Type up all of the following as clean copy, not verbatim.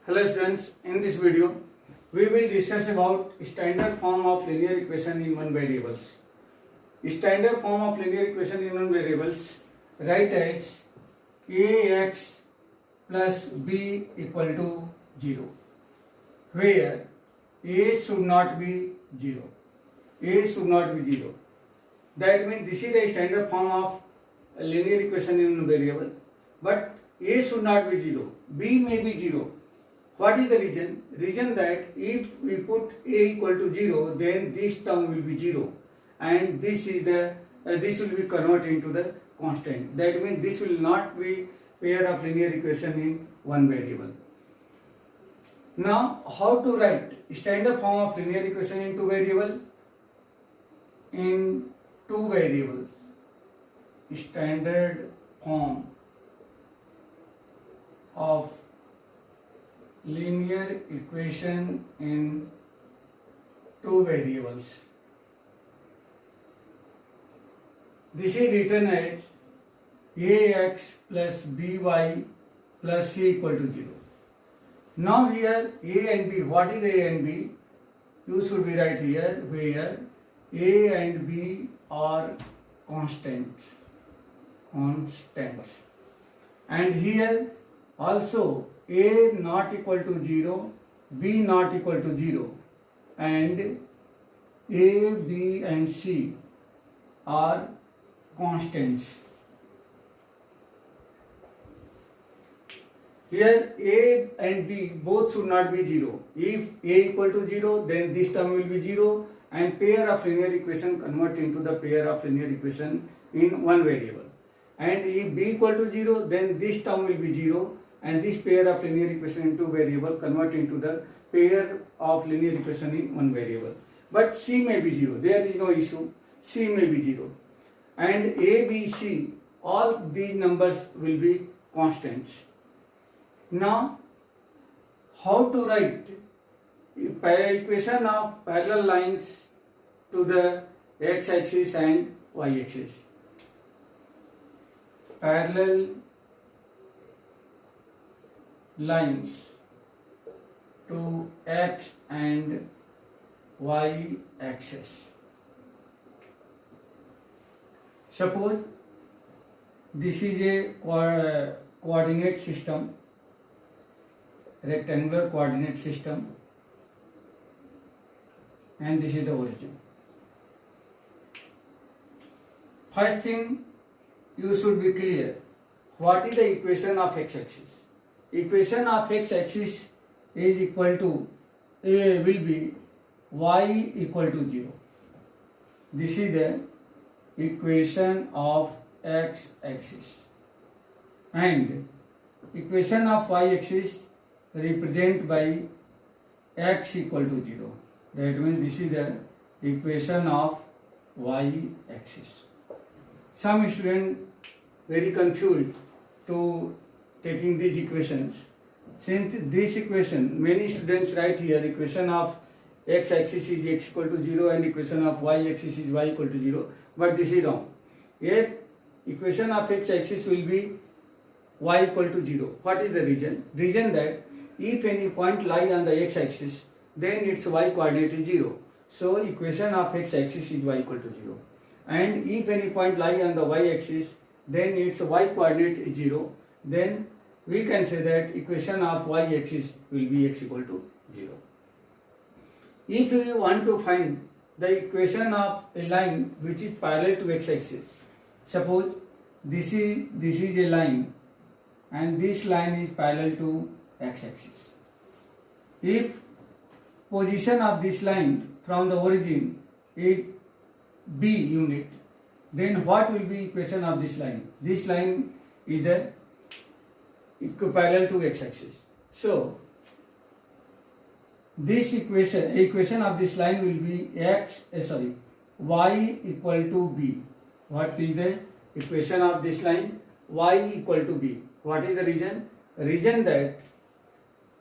Hello students, in this video we will discuss about standard form of linear equation in one variables. Standard form of linear equation in one variables write as ax plus b equal to 0, where a should not be 0. A should not be 0. That means this is the standard form of a linear equation in one variable, but a should not be 0, b may be 0. What is the reason? Reason that if we put a equal to 0, then this term will be 0, and this will be converted into the constant. That means this will not be pair of linear equation in one variable. Now, how to write standard form of linear equation in two variable? In two variables, standard form of linear equation in two variables. This is written as ax plus by plus c equal to 0. Now here a and b, what is a and b? You should be right here, where a and b are constants, and here also a not equal to 0, b not equal to 0, and a, b and c are constants. Here a and b both should not be 0. If a equal to 0, then this term will be 0, and pair of linear equation convert into the pair of linear equation in one variable. And if b equal to 0, then this term will be 0, and this pair of linear equation in two variable convert into the pair of linear equation in one variable. But c may be 0, there is no issue, c may be 0, and a, b, c, all these numbers will be constants. Now, how to write equation of parallel lines to the x-axis and y-axis? Parallel lines to x and y axis. Suppose this is a coordinate system, rectangular coordinate system, and this is the origin. First thing, you should be clear what is the equation of x-axis. Equation of x-axis is equal to will be y equal to 0. This is the equation of x-axis, and equation of y-axis represented by x equal to 0. That means this is the equation of y-axis. Some students very confused to taking these equations. Since this equation, many students write here equation of x-axis is x equal to 0 and equation of y-axis is y equal to 0, but this is wrong. Here equation of x-axis will be y equal to 0. What is the reason? Reason that if any point lie on the x-axis, then its y coordinate is 0. So equation of x-axis is y equal to 0. And if any point lie on the y-axis, then its y coordinate is 0. Then we can say that equation of y-axis will be x equal to 0. If you want to find the equation of a line which is parallel to x-axis, suppose this is a line, and this line is parallel to x-axis. If position of this line from the origin is b unit, then what will be equation of this line? This line is the parallel to x-axis. So this equation of this line will be y equal to b. What is the equation of this line? Y equal to b. What is the reason? Reason that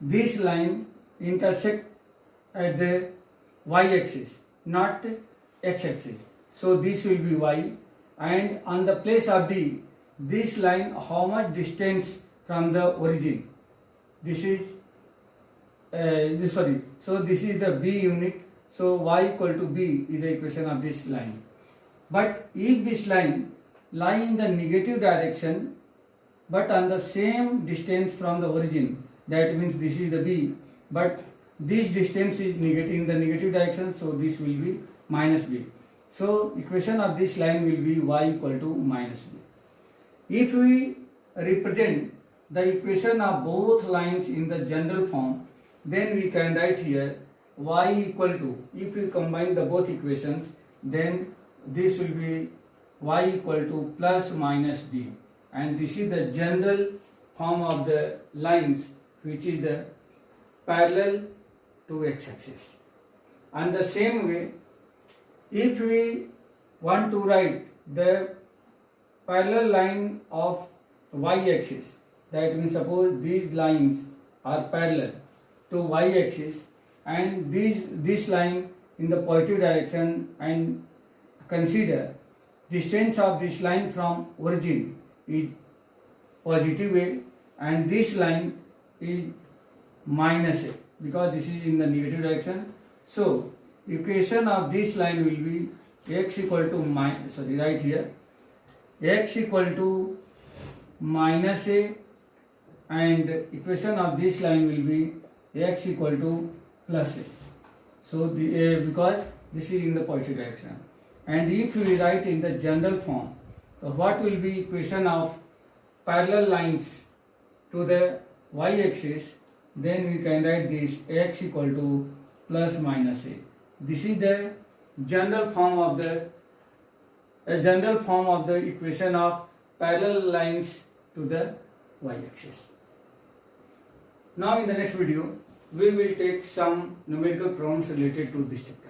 this line intersect at the y-axis, not x-axis. So this will be y, and on the place of b, this line how much distance from the origin? This is So this is the B unit. So y equal to B is the equation of this line. But if this line lie in the negative direction, but on the same distance from the origin, that means this is the B, but this distance is negative in the negative direction, so this will be minus B. So equation of this line will be y equal to minus B. If we represent the equation of both lines in the general form, then we can write here y equal to, if we combine the both equations, then this will be y equal to plus minus b, and this is the general form of the lines which is the parallel to x-axis. And the same way, if we want to write the parallel line of y-axis, that means suppose these lines are parallel to y-axis and this line in the positive direction, and consider distance of this line from origin is positive a and this line is minus a, because this is in the negative direction. So equation of this line will be x equal to right here x equal to minus a, and equation of this line will be x equal to plus a. So because this is in the positive direction, and if we write in the general form, what will be equation of parallel lines to the y-axis, then we can write this x equal to plus minus a. This is the general form of the equation of parallel lines to the y-axis. Now in the next video, we will take some numerical problems related to this chapter.